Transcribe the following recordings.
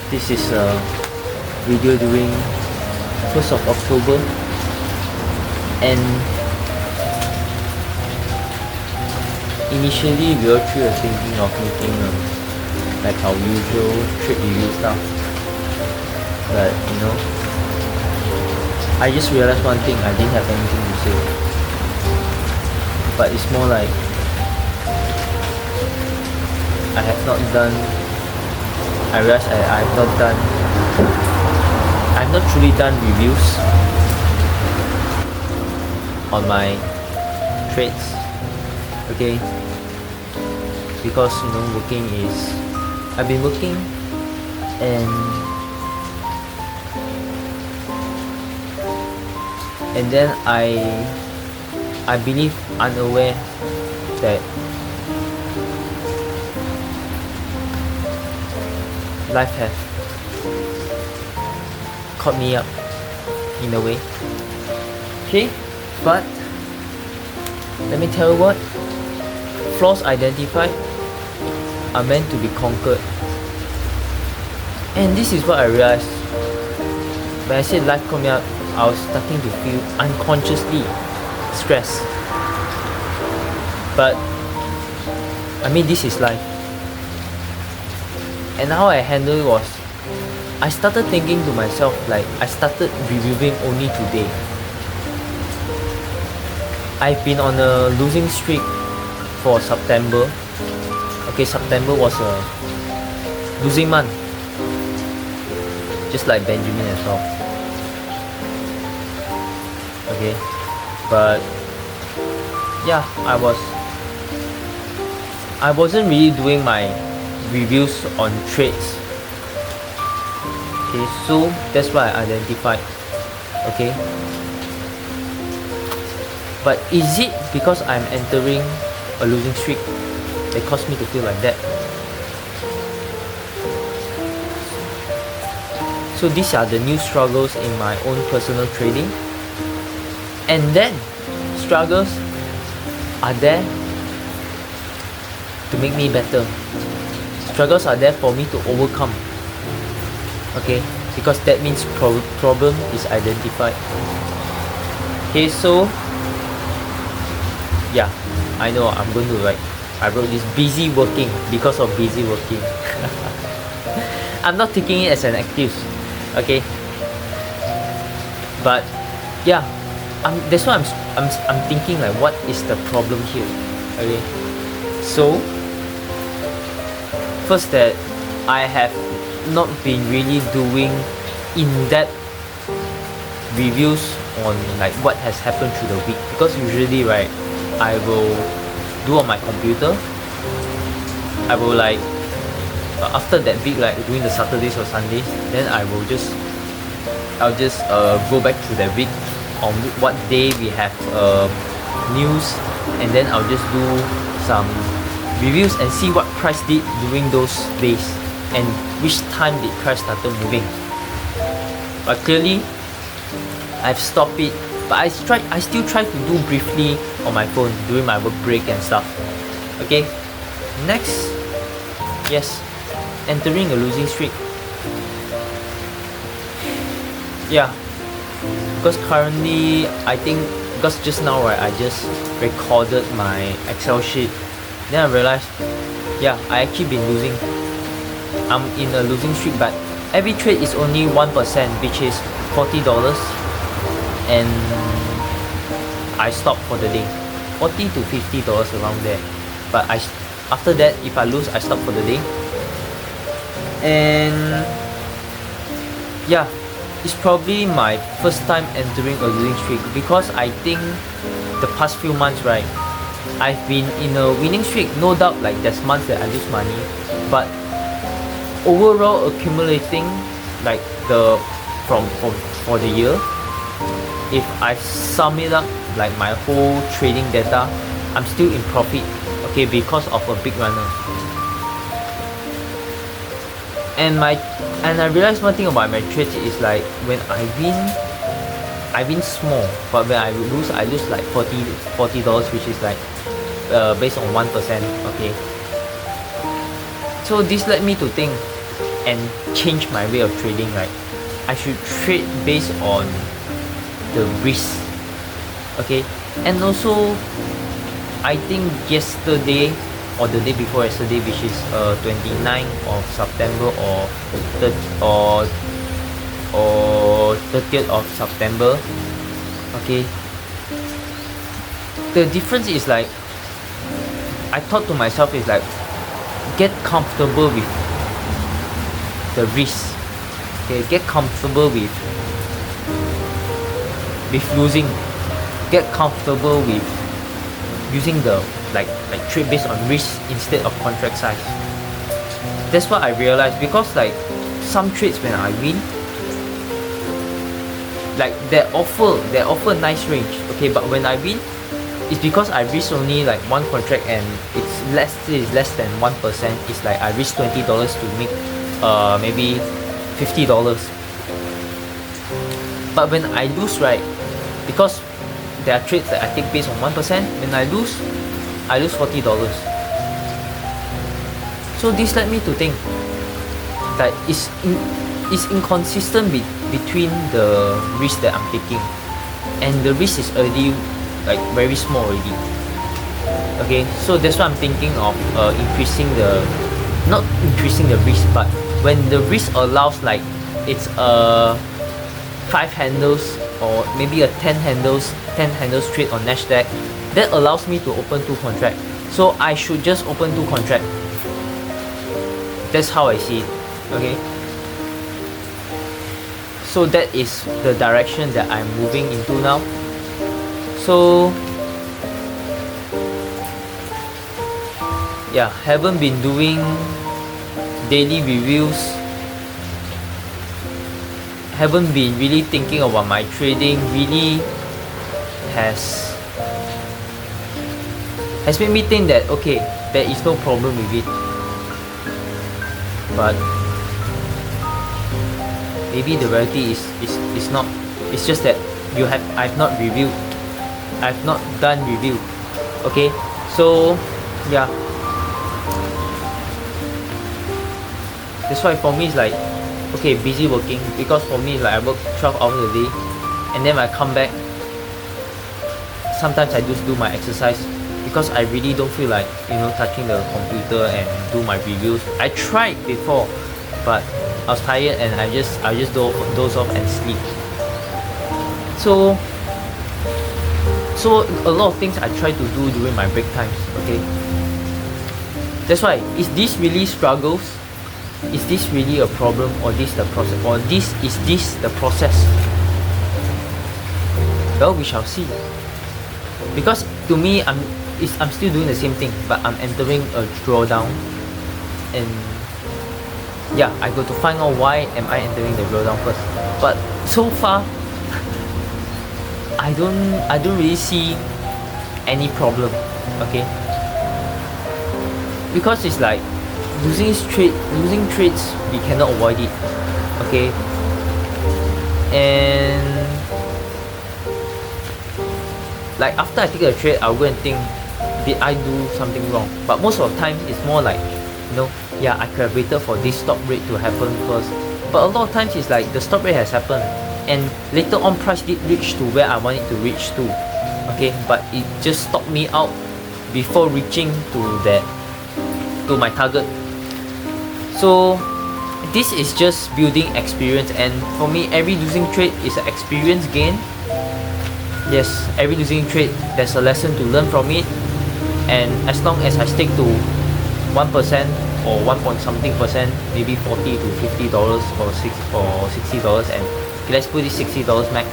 This is a video during 1st of October, and initially we all three were thinking of making like our usual trip review stuff, but I just realized one thing: I didn't have anything to say. But it's more like I have not done. I realized I've not truly done reviews on my trades, okay? Because I've been working, and then I believe unaware that life has caught me up in a way. Okay, but let me tell you what, flaws identified are meant to be conquered. And this is what I realized when I said life caught me up. I was starting to feel unconsciously stressed. But this is life. And how I handled it was, I started thinking to myself, like, I started reviewing only today. I've been on a losing streak for September. Okay, September was a losing month, just like Benjamin as well. Okay, but yeah, I wasn't really doing my reviews on trades. Okay, so that's why I identified. Okay, but is it because I'm entering a losing streak that caused me to feel like that? So these are the new struggles in my own personal trading, and then struggles are there to make me better. Struggles are there for me to overcome. Okay, because that means problem is identified. Okay, so yeah, I know I'm going to I wrote this busy working because of busy working. I'm not taking it as an excuse, okay? But yeah, that's why I'm thinking, like, what is the problem here? Okay, so first, that I have not been really doing in-depth reviews on like what has happened through the week, because usually, right, I will do on my computer. I will after that week, like during the Saturdays or Sundays, then I'll just go back to that week on what day we have news, and then I'll just do some reviews and see what price did during those days and which time did price started moving. But clearly I've stopped it, but I still try to do briefly on my phone during my work break and stuff. Okay, next, yes, entering a losing streak. Yeah, because currently, I think, because just now, right, I just recorded my Excel sheet. Then I realized, yeah, I actually been losing. I'm in a losing streak, but every trade is only 1%, which is $40, and I stopped for the day. $40 to $50 around there. But after that, if I lose, I stop for the day. And yeah, it's probably my first time entering a losing streak, because I think the past few months, right, I've been in a winning streak. No doubt, like, there's months that I lose money, but overall accumulating, like, for the year, if I sum it up, like my whole trading data, I'm still in profit, okay, because of a big runner. And I realized one thing about my trades is, like, when I win small, but when I lose like $40, which is like based on 1%. Okay, so this led me to think, and change my way of trading, right, I should trade based on the risk. Okay, and also I think yesterday or the day before yesterday, which is 29th of September or 30th of September, okay, the difference is like, I thought to myself is like, get comfortable with the risk. Okay, get comfortable with losing. Get comfortable with using the like trade based on risk instead of contract size. That's what I realized, because like some trades when I win, like they offer nice range, okay, but when I win, it's because I risk only like one contract and it's less than 1%. It's like I risk $20 to make maybe $50. But when I lose, right, because there are trades that I take based on 1%, when I lose $40. So this led me to think that it's inconsistent between the risk that I'm taking, and the risk is already like very small already. Okay, so that's why I'm thinking of not increasing the risk, but when the risk allows, like it's 5 handles or maybe a 10 handles trade on Nasdaq, that allows me to open 2 contracts. So I should just open 2 contracts. That's how I see it. Okay, so that is the direction that I'm moving into now. So yeah, haven't been doing daily reviews, haven't been really thinking about my trading, really has made me think that okay, there is no problem with it. But maybe the reality is not. It's just that I've not done review. Okay, so yeah, that's why for me it's like, okay, busy working, because for me it's like I work 12 hours a day, and then I come back, sometimes I just do my exercise, because I really don't feel like, touching the computer and do my reviews. I tried before, but I was tired and I just doze off and sleep. So a lot of things I try to do during my break times. Okay, that's why, is this really struggles? Is this really a problem, or this the process, or is this the process? Well, we shall see. Because to me, I'm still doing the same thing, but I'm entering a drawdown, and yeah, I got to find out why am I entering the drawdown first. But so far, I don't really see any problem. Okay, because it's like losing trades, we cannot avoid it. Okay, and like after I take a trade, I'll go and think, did I do something wrong? But most of the time, it's more like, yeah, I could have waited for this stop rate to happen first. But a lot of times, it's like the stop rate has happened, and later on, price did reach to where I want it to reach to. Okay, but it just stopped me out before reaching to my target. So this is just building experience, and for me, every losing trade is an experience gain. Yes, every losing trade, there's a lesson to learn from it, and as long as I stick to 1% or 1 point something percent, maybe $40 to $50 or $60, and okay, let's put it $60 max,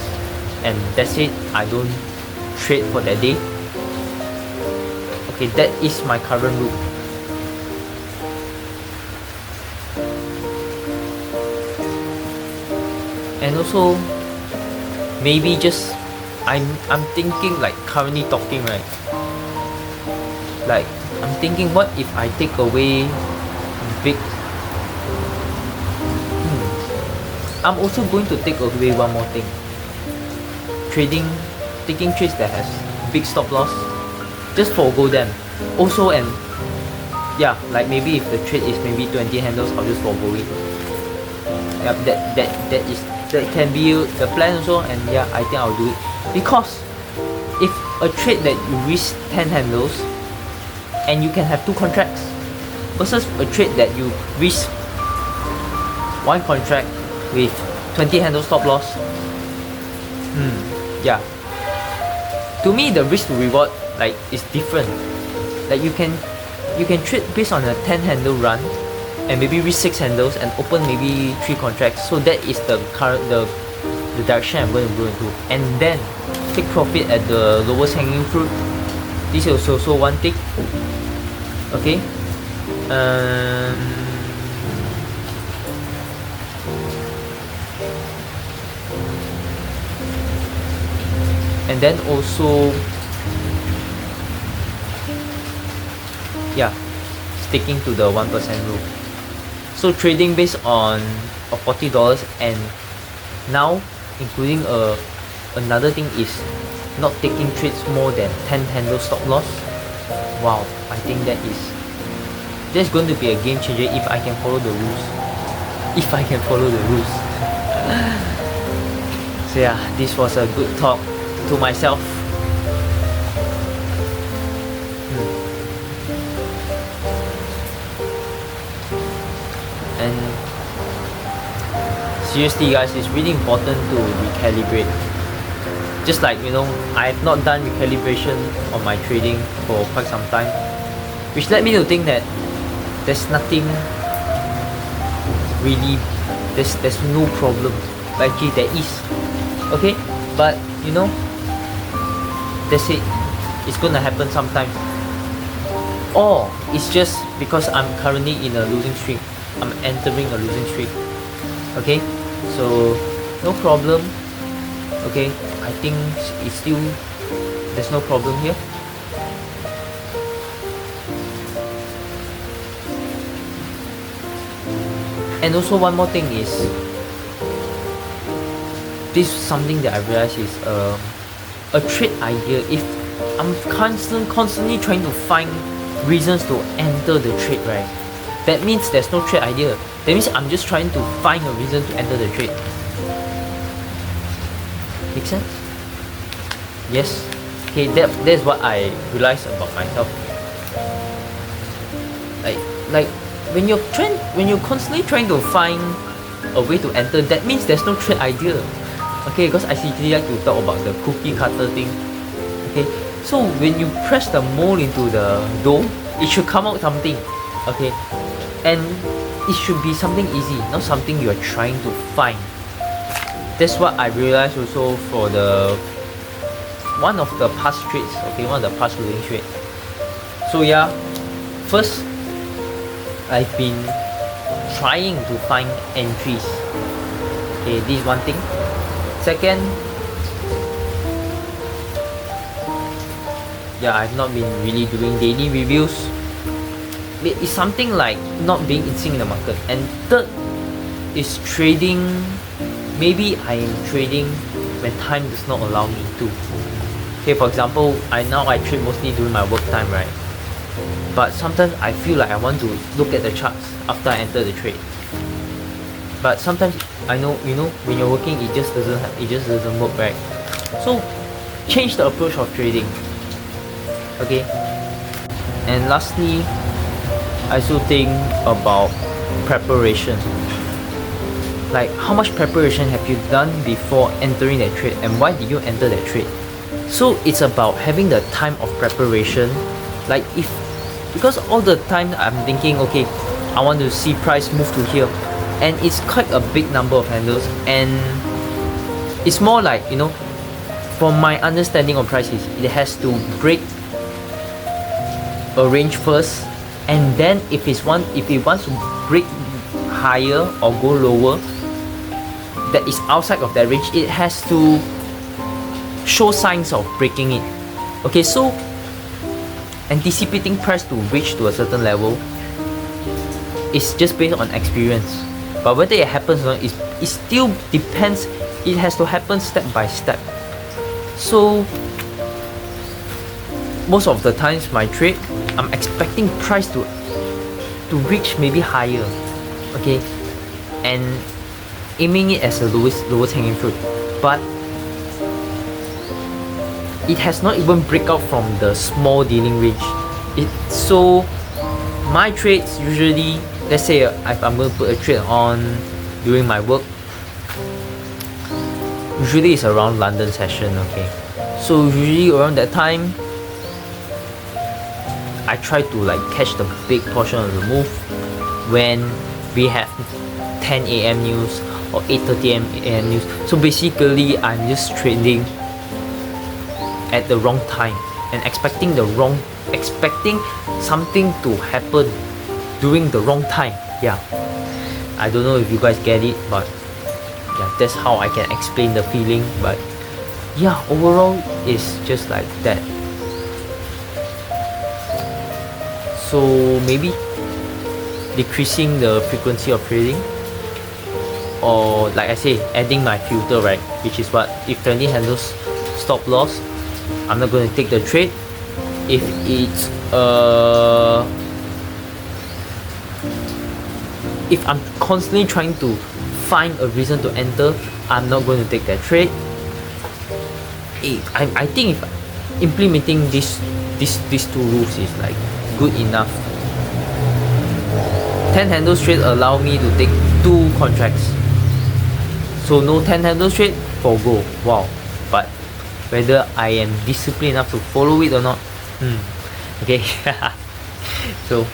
and that's it. I don't trade for that day. Okay, that is my current route. And also, maybe just I'm thinking, like currently talking, right? Like I'm thinking, what if I take away big? I'm also going to take away one more thing. Taking trades that has big stop loss, just forgo them. Also, and yeah, like maybe if the trade is maybe 20 handles, I'll just forgo it. yeah, that can be the plan also, and yeah, I think I'll do it. Because if a trade that you risk 10 handles and you can have 2 contracts versus a trade that you risk 1 contract with 20 handles stop loss, yeah, to me the risk to reward like is different. Like you can trade based on a 10 handle run and maybe risk 6 handles and open maybe 3 contracts. So that is the direction I'm going to go into, and then take profit at the lowest hanging fruit. This is also one thing. Okay. And then also, yeah, sticking to the 1% rule. So trading based on $40, and now including another thing is not taking trades more than 10 handle stop loss. Wow, I think that's going to be a game changer if I can follow the rules. If I can follow the rules. So yeah, this was a good talk to myself. And seriously guys, it's really important to recalibrate. Just like, you know, I have not done recalibration on my trading for quite some time, which led me to think that there's nothing really, there's no problem. But actually there is. Okay, but you know, that's it. It's gonna happen sometime. Or it's just because I'm currently in a losing streak. I'm entering a losing streak. Okay, so no problem. Okay, I think it's still, there's no problem here. And also one more thing is, this is something that I realized is a trade idea. If I'm constantly trying to find reasons to enter the trade, right, that means there's no trade idea. That means I'm just trying to find a reason to enter the trade. Make sense? Yes. Okay, that's what I realized about myself. Like when you're constantly trying to find a way to enter, that means there's no trade idea. Okay, because I usually like to talk about the cookie cutter thing. Okay, so when you press the mold into the dough, it should come out something. Okay, and it should be something easy, not something you're trying to find. That's what I realized also for the one of the past trades. Okay, one of the past losing trades. So yeah, first, I've been trying to find entries. Okay, this is one thing. Second, yeah, I've not been really doing daily reviews. It's something like not being in sync in the market. And third is trading. Maybe I am trading when time does not allow me to. Okay, for example, I trade mostly during my work time, right? But sometimes I feel like I want to look at the charts after I enter the trade. But sometimes I know, you know, when you're working, it just doesn't work, right? So change the approach of trading. Okay. And lastly, I also think about preparation. Like, how much preparation have you done before entering that trade, and why did you enter that trade? So it's about having the time of preparation. Like, because all the time I'm thinking, okay, I want to see price move to here, and it's quite a big number of handles, and it's more like, you know, from my understanding of prices, it has to break a range first, and then if it wants to break higher or go lower that is outside of that range, it has to show signs of breaking it. Okay, so anticipating price to reach to a certain level is just based on experience, but whether it happens or not, it still depends. It has to happen step by step. So most of the times my trade, I'm expecting price to reach maybe higher. Okay, and aiming it as the lowest hanging fruit, but it has not even break out from the small dealing range. So my trades usually, let's say if I'm going to put a trade on during my work, usually it's around London session, okay? So usually around that time, I try to like catch the big portion of the move when we have 10 a.m. news or 8:30 a.m. news. So basically, I'm just trading at the wrong time and expecting something to happen during the wrong time. Yeah, I don't know if you guys get it, but yeah, that's how I can explain the feeling. But yeah, overall it's just like that. So maybe decreasing the frequency of trading, or like I say, adding my filter, right? Which is what, if trending handles stop loss, I'm not going to take the trade. If it's if I'm constantly trying to find a reason to enter, I'm not going to take that trade. I think if implementing these two rules is like good enough. 10 handles trade allow me to take 2 contracts. So no 10 handles trade, forgo. Wow. But whether I am disciplined enough to follow it or not, okay. So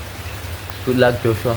good luck, Joshua.